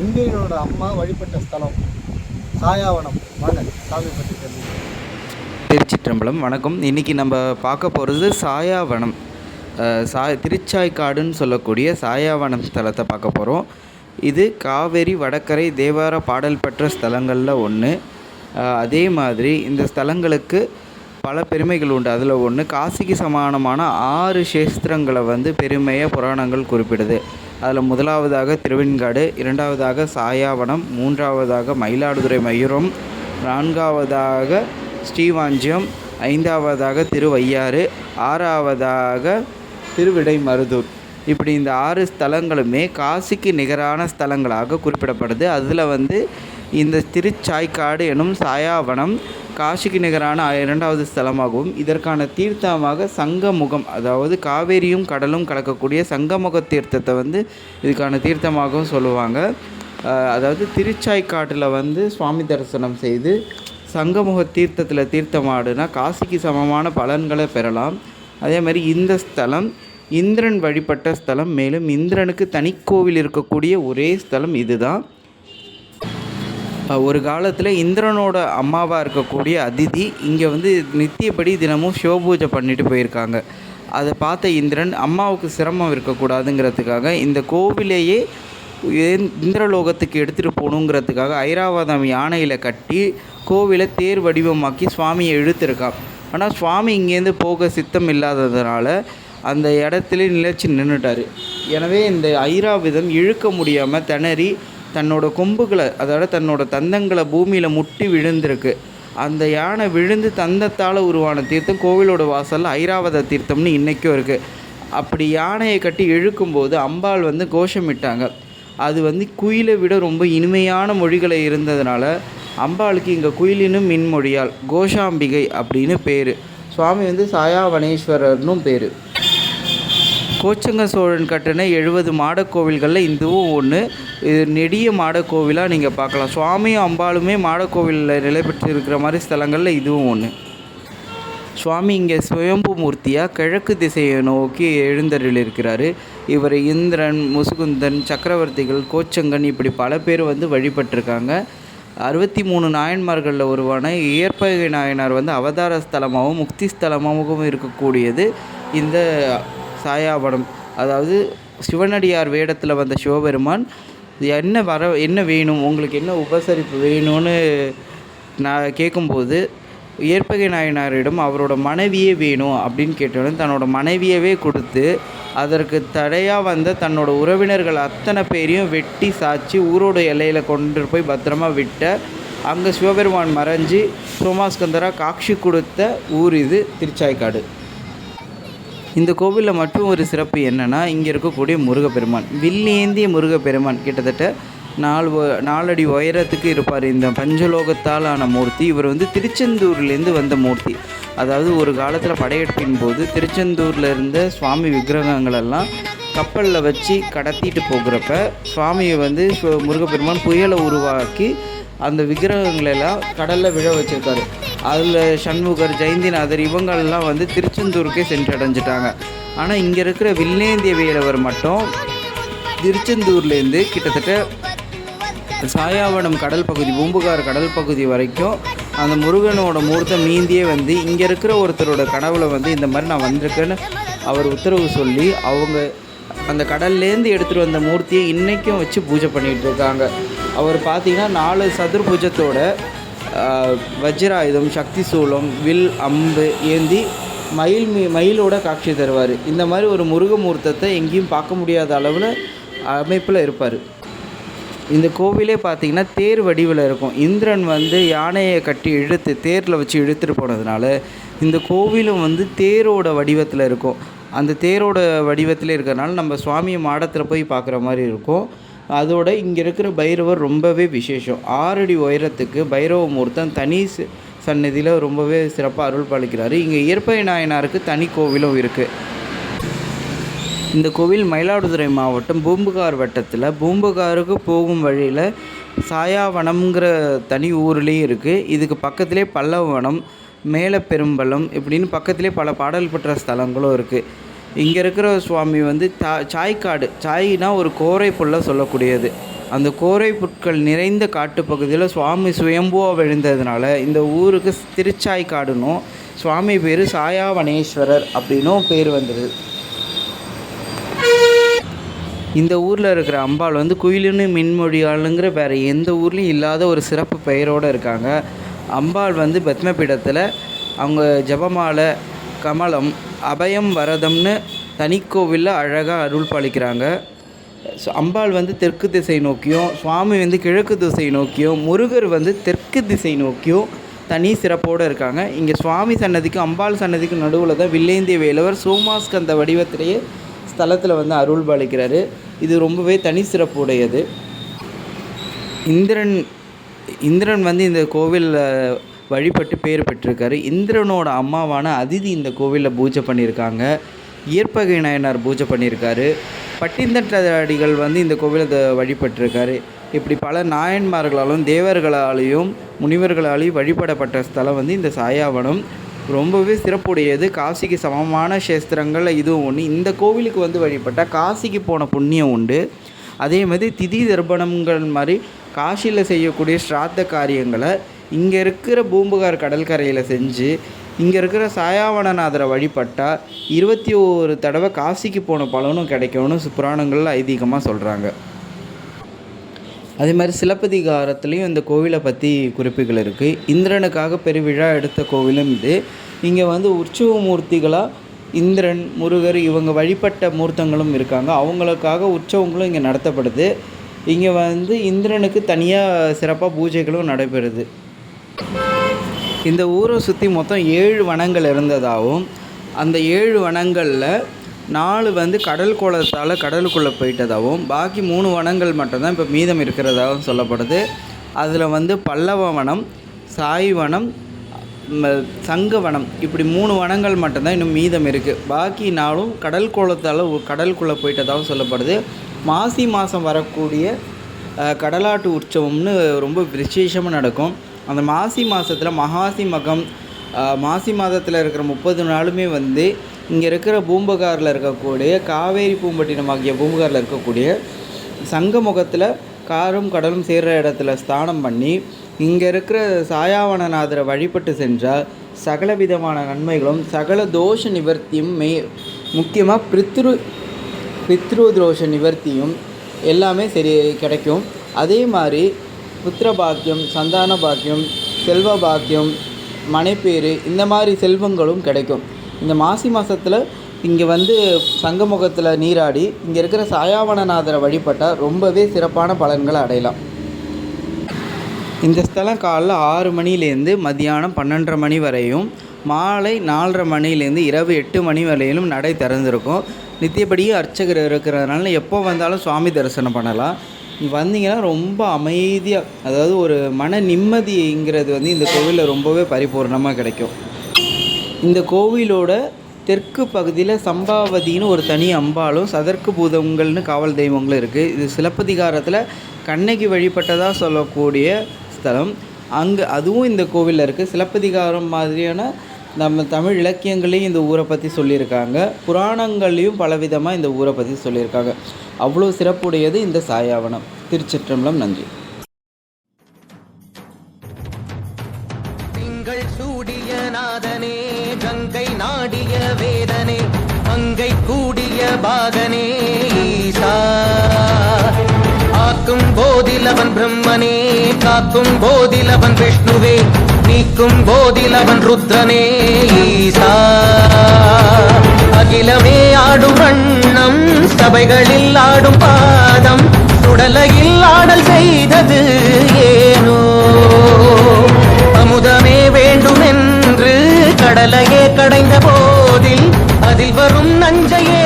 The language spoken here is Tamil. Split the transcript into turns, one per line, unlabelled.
இந்திரனோட அம்மா வழிபட்ட ஸ்தலம் சாயாவனம். வாங்க சாமி பற்றி தெரிஞ்சுக்கலாம்.
திருச்சிற்றம்பலம். வணக்கம். இன்றைக்கி நம்ம பார்க்க போகிறது சாயாவனம். திருச்சாய்க்காடுன்னு சொல்லக்கூடிய சாயாவனம் ஸ்தலத்தை பார்க்க போகிறோம். இது காவேரி வடகரை தேவார பாடல் பெற்ற ஸ்தலங்களில் ஒன்று. அதே மாதிரி இந்த ஸ்தலங்களுக்கு பல பெருமைகள் உண்டு. அதில் ஒன்று, காசிக்கு சமானமான 6 க்ஷேத்திரங்களை பெருமையாக புராணங்கள் குறிப்பிடுது. அதில் முதலாவதாக திருவெண்காடு, இரண்டாவதாக சாயாவனம், மூன்றாவதாக மயிலாடுதுறை மயூரம், நான்காவதாக ஸ்ரீவாஞ்சியம், ஐந்தாவதாக திருவையாறு, ஆறாவதாக திருவிடைமருதூர். இப்படி இந்த 6 ஸ்தலங்களுமே காசிக்கு நிகரான ஸ்தலங்களாக குறிப்பிடப்படுது. அதில் இந்த திருச்சாய்க்காடு எனும் சாயாவனம் காசிக்கு நிகரான 2வது ஸ்தலமாகவும், இதற்கான தீர்த்தமாக சங்கமுகம், அதாவது காவேரியும் கடலும் கலக்கக்கூடிய சங்கமுக தீர்த்தத்தை இதுக்கான தீர்த்தமாகவும் சொல்லுவாங்க. அதாவது திருச்சாய்க்காட்டில் சுவாமி தரிசனம் செய்து சங்கமுக தீர்த்தத்தில் தீர்த்தமாடுனா காசிக்கு சமமான பலன்களை பெறலாம். அதே மாதிரி இந்த ஸ்தலம் இந்திரன் வழிபட்ட ஸ்தலம். மேலும் இந்திரனுக்கு தனிக்கோவில் இருக்கக்கூடிய ஒரே ஸ்தலம் இதுதான். ஒரு காலத்தில் இந்திரனோட அம்மாவாக இருக்கக்கூடிய அதிதி இங்கே நித்தியப்படி தினமும் சிவபூஜை பண்ணிட்டு போயிருக்காங்க. அதை பார்த்த இந்திரன் அம்மாவுக்கு சிரமம் இருக்கக்கூடாதுங்கிறதுக்காக இந்த கோவிலையே இந்திரலோகத்துக்கு எடுத்துகிட்டு போகணுங்கிறதுக்காக ஐராவதம் யானையில் கட்டி கோவிலை தேர் வடிவமாக்கி சுவாமியை இழுத்துருக்கான். ஆனால் சுவாமி இங்கேருந்து போக சித்தம் இல்லாததுனால அந்த இடத்துல நிலைச்சி நின்றுட்டார். எனவே இந்த ஐராவதம் இழுக்க முடியாமல் திணறி தன்னோட கொம்புகளை, அதாவது தன்னோட தந்தங்களை பூமியில் முட்டி விழுந்திருக்கு. அந்த யானை விழுந்து தந்தத்தால் உருவான தீர்த்தம் கோவிலோட வாசலில் ஐராவத தீர்த்தம்னு இன்றைக்கும் இருக்குது. அப்படி யானையை கட்டி இழுக்கும்போது அம்பாள் கோஷமிட்டாங்க. அது குயிலை விட ரொம்ப இனிமையான மொழிகளை இருந்ததுனால அம்பாளுக்கு இங்கே குயிலினும் மின்மொழியால் கோஷாம்பிகை அப்படின்னு பேர். சுவாமி சாயாவனேஸ்வரர்னும் பேர். கோச்சங்க சோழன் கட்டின 70 மாடக்கோவில்களில் இதுவும் ஒன்று. இது நெடிய மாடக்கோவிலாக நீங்கள் பார்க்கலாம். சுவாமியும் அம்பாளுமே மாடக்கோவிலில் நிலை பெற்று இருக்கிற மாதிரி ஸ்தலங்களில் இதுவும் ஒன்று. சுவாமி இங்கே சுயம்பு மூர்த்தியாக கிழக்கு திசையை நோக்கி எழுந்தருள் இருக்கிறார். இவர் இந்திரன், முசுகுந்தன், சக்கரவர்த்திகள், கோச்சங்கன் இப்படி பல பேர் வழிபட்டிருக்காங்க. 63 நாயன்மார்களில் ஒருவான இயற்பகை நாயனார் அவதார ஸ்தலமாகவும் முக்தி ஸ்தலமாகவும் இருக்கக்கூடியது இந்த சாயாவனம். அதாவது சிவனடியார் வேடத்தில் வந்த சிவபெருமான் என்ன வேணும், உங்களுக்கு என்ன உபசரிப்பு வேணும்னு நான் கேட்கும்போது இயற்பகை நாயனாரிடம் அவரோட மனைவியே வேணும் அப்படின்னு கேட்டோன்னு தன்னோட மனைவியவே கொடுத்து அதற்கு தடையாக தன்னோட உறவினர்கள் அத்தனை பேரையும் வெட்டி சாய்ச்சி ஊரோட எல்லையில் கொண்டு போய் பத்திரமா விட்ட அங்கே சிவபெருமான் மறைஞ்சி சோமாஸ்கந்தராக காட்சி கொடுத்த ஊர் இது திருச்சாய்க்காடு. இந்த கோவிலில் மட்டும் ஒரு சிறப்பு என்னென்னா, இங்கே இருக்கக்கூடிய முருகப்பெருமான், வில்லேந்திய முருகப்பெருமான் கிட்டத்தட்ட 4 அடி உயரத்துக்கு இருப்பார். இந்த பஞ்சலோகத்தால் ஆன மூர்த்தி. இவர் திருச்செந்தூர்லேருந்து வந்த மூர்த்தி. அதாவது ஒரு காலத்தில் படையெடுப்பின் போது திருச்செந்தூரில் இருந்த சுவாமி விக்கிரகங்களெல்லாம் கப்பலில் வச்சு கடத்திட்டு போகிறப்ப சுவாமியை முருகப்பெருமான் புயலை உருவாக்கி அந்த விக்கிரகங்களெல்லாம் கடலில் விழ வச்சுருக்காரு. அதில் சண்முகர், ஜெயந்திநாதர் இவங்கள்லாம் திருச்செந்தூருக்கே சென்றடைஞ்சிட்டாங்க. ஆனால் இங்கே இருக்கிற வில்லேந்திய வேலவர் மட்டும் திருச்செந்தூர்லேருந்து கிட்டத்தட்ட சாயாவனம் கடல் பகுதி, பூம்புகார் கடல் பகுதி வரைக்கும் அந்த முருகனோட மூர்த்தம் நீந்தியே இங்கே இருக்கிற ஒருத்தரோட கனவுல இந்த மாதிரி நான் வந்திருக்கேன்னு அவர் உத்தரவு சொல்லி அவங்க அந்த கடல்லேருந்து எடுத்துகிட்டு வந்த மூர்த்தியை இன்றைக்கும் வச்சு பூஜை பண்ணிகிட்டு இருக்காங்க. அவர் பார்த்திங்கன்னா 4 சதுர்புஜத்தோட வஜ்ராயுதம், சக்தி சூலம், வில், அம்பு ஏந்தி மயிலோட காட்சி தருவார். இந்த மாதிரி ஒரு முருகமூர்த்தத்தை எங்கேயும் பார்க்க முடியாத அளவில் அமைப்பில் இருப்பார். இந்த கோவிலே பார்த்திங்கன்னா தேர் வடிவில் இருக்கும். இந்திரன் யானையை கட்டி இழுத்து தேரில் வச்சு இழுத்துட்டு போனதுனால இந்த கோவிலும் தேரோட வடிவத்தில் இருக்கும். அந்த தேரோட வடிவத்தில் இருக்கிறதுனால நம்ம சுவாமியை மாடத்தில் போய் பார்க்குற மாதிரி இருக்கும். அதோட இங்கே இருக்கிற பைரவர் ரொம்பவே விசேஷம். 6 அடி உயரத்துக்கு பைரவ மூர்த்தம் தனி சன்னதியில் ரொம்பவே சிறப்பாக அருள் பாலிக்கிறாரு. இங்கே இயற்பகை நாயனாருக்கு தனி கோவிலும் இருக்குது. இந்த கோவில் மயிலாடுதுறை மாவட்டம் பூம்புகார் வட்டத்தில் பூம்புகாருக்கு போகும் வழியில் சாயாவனம்ங்கிற தனி ஊர்லேயும் இருக்குது. இதுக்கு பக்கத்திலே பல்லவனம், மேலப்பெரும்பலம் இப்படின்னு பக்கத்திலே பல பாடல் பெற்ற ஸ்தலங்களும் இருக்குது. இங்கே இருக்கிற சுவாமி சாய்க்காடு, சாய்னா ஒரு கோரை புல்ல சொல்லக்கூடியது. அந்த கோரை புற்கள் நிறைந்த காட்டுப்பகுதியில் சுவாமி சுயம்புவாக விழுந்ததுனால இந்த ஊருக்கு திருச்சாய்க்காடுன்னும் சுவாமி பேர் சாயாவனேஸ்வரர் அப்படின்னும் பேர் வந்தது. இந்த ஊரில் இருக்கிற அம்பாள் வந்து குயிலுன்னு மின்மொழியாளுங்கிற வேறு எந்த ஊர்லேயும் இல்லாத ஒரு சிறப்பு பெயரோடு இருக்காங்க. அம்பாள் வந்து பத்மபீடத்தில் அவங்க ஜபமாலை, கமலம், அபயம், வரதம்னு தனிக்கோவிலில் அழகாக அருள் பாலிக்கிறாங்க. அம்பாள் வந்து தெற்கு திசை நோக்கியும், சுவாமி வந்து கிழக்கு திசை நோக்கியும், முருகர் வந்து தெற்கு திசை நோக்கியும் தனி சிறப்போடு இருக்காங்க. இங்கே சுவாமி சன்னதிக்கும் அம்பாள் சன்னதிக்கும் நடுவில் தான் வில்லேந்திய வேலவர் சோமாஸ்கந்த வடிவத்திலேயே ஸ்தலத்தில் வந்து அருள் பாலிக்கிறாரு. இது ரொம்பவே தனி சிறப்புடையது. இந்திரன் வந்து இந்த கோவிலில் வழிபட்டு பேர் பெற்றிருக்காரு. இந்திரனோட அம்மாவான அதிதி இந்த கோவிலில் பூஜை பண்ணியிருக்காங்க. இயற்பகை நாயனார் பூஜை பண்ணியிருக்காரு. பட்டிந்தட்டடிகள் வந்து இந்த கோவிலை வழிபட்டிருக்காரு. இப்படி பல நாயன்மார்களாலும் தேவர்களாலேயும் முனிவர்களாலேயும் வழிபடப்பட்ட ஸ்தலம் வந்து இந்த சாயாவனம். ரொம்பவே சிறப்புடையது. காசிக்கு சமமான கஷேத்திரங்களில் இதுவும் ஒன்று. இந்த கோவிலுக்கு வந்து வழிபட்டால் காசிக்கு போன புண்ணியம் உண்டு. அதே மாதிரி திதி தர்ப்பணங்கள் மாதிரி காசியில் செய்யக்கூடிய ஸ்ராத்த காரியங்களை இங்கே இருக்கிற பூம்புகார் கடற்கரையில் செஞ்சு இங்கே இருக்கிற சாயாவனநாதரை வழிபட்டால் 21 தடவை காசிக்கு போன பலனும் கிடைக்கும்னு புராணங்களில் ஐதீகமாக சொல்கிறாங்க. அதே மாதிரி சிலப்பதிகாரத்துலேயும் இந்த கோவிலை பற்றி குறிப்புகள் இருக்குது. இந்திரனுக்காக பெருவிழா எடுத்த கோவிலும் இது. இங்கே வந்து உற்சவ மூர்த்திகளாக இந்திரன், முருகர் இவங்க வழிபட்ட மூர்த்தங்களும் இருக்காங்க. அவங்களுக்காக உற்சவங்களும் இங்கே நடத்தப்படுது. இங்கே வந்து இந்திரனுக்கு தனியாக சிறப்பாக பூஜைகளும் நடைபெறுது. இந்த ஊரை சுற்றி மொத்தம் 7 வனங்கள் இருந்ததாகவும், அந்த 7 வனங்களில் 4 வந்து கடல் கோலத்தால் கடலுக்குள்ளே போயிட்டதாகவும், பாக்கி 3 வனங்கள் மட்டும்தான் இப்போ மீதம் இருக்கிறதாகவும் சொல்லப்படுது. அதில் வந்து பல்லவ வனம், சாய் வனம், சங்கவனம் இப்படி 3 வனங்கள் மட்டும்தான் இன்னும் மீதம் இருக்குது. பாக்கி 4ம் கடல் கோலத்தால் கடலுக்குள்ளே போயிட்டதாகவும் சொல்லப்படுது. மாசி மாதம் வரக்கூடிய கடலாட்டு உற்சவம்னு ரொம்ப விசேஷமாக நடக்கும். அந்த மாசி மாதத்தில் மகாசி மகம், மாசி மாதத்தில் இருக்கிற 30 நாளுமே வந்து இங்கே இருக்கிற பூம்புகாரில் இருக்கக்கூடிய காவேரி பூம்பட்டினம் ஆகிய பூம்புகாரில் இருக்கக்கூடிய சங்கமுகத்தில் காரும் கடலும் சேர்கிற இடத்துல ஸ்தானம் பண்ணி இங்கே இருக்கிற சாயாவனநாதரை வழிபட்டு சென்றால் சகல விதமான நன்மைகளும் சகல தோஷ நிவர்த்தியும் முக்கியமாக பித்ரு தோஷ நிவர்த்தியும் எல்லாமே சரி கிடைக்கும். அதே மாதிரி புத்திர பாக்கியம், சந்தான பாக்கியம், செல்வ பாக்கியம், மனைப்பேறு இந்த மாதிரி செல்வங்களும் கிடைக்கும். இந்த மாசி மாதத்தில் இங்கே வந்து சங்கமுகத்தில் நீராடி இங்கே இருக்கிற சாயாவனநாதரை வழிபட்டால் ரொம்பவே சிறப்பான பலன்களை அடையலாம். இந்த ஸ்தலம் காலைல 6 மணிலேருந்து மதியானம் 12:30 மணி வரையும், மாலை 4:30 மணிலேருந்து இரவு 8 மணி வரையிலும் நடை திறந்திருக்கும். நித்தியப்படியே அர்ச்சகர் இருக்கிறதுனால எப்போ வந்தாலும் சுவாமி தரிசனம் பண்ணலாம். வந்தீங்கன்னா ரொம்ப அமைதியாக, அதாவது ஒரு மன நிம்மதிங்கிறது வந்து இந்த கோவிலில் ரொம்பவே பரிபூர்ணமாக கிடைக்கும். இந்த கோவிலோட தெற்கு பகுதியில் சம்பாவதின்னு ஒரு தனி அம்பாலும் சதற்கு பூதங்கள்னு காவல் தெய்வங்களும் இருக்குது. இது சிலப்பதிகாரத்தில் கண்ணகி வழிபட்டதாக சொல்லக்கூடிய ஸ்தலம். அங்கே அதுவும் இந்த கோவிலில் இருக்குது. சிலப்பதிகாரம் மாதிரியான நம்ம தமிழ் இலக்கியங்களையும் இந்த ஊரை பற்றி சொல்லியிருக்காங்க. புராணங்கள்லேயும் பலவிதமாக இந்த ஊரை பற்றி சொல்லியிருக்காங்க. அவ்வளோ சிறப்புடையது இந்த சாயாவனம். திருச்சிற்றம்பலம். நன்றி.
திங்கள் சூடிய நாதனே, கங்கை நாடிய வேதனே, அங்கை கூடிய பாகனே ஈசா. ஆக்கும் போதிலவன் பிரம்மனே, காக்கும் போதிலவன் விஷ்ணுவே, நீக்கும் போதிலவன் ருத்ரனே ஈசா. அகிலமே ஆடும் வண்ணம், சபைகளில் ஆடும் பாதம், சுடலையில் ஆடல் செய்தது ஏனோ. அமுதமே வேண்டுமென்று கடலையே கடைந்த போதில் அதில் வரும் நஞ்சையே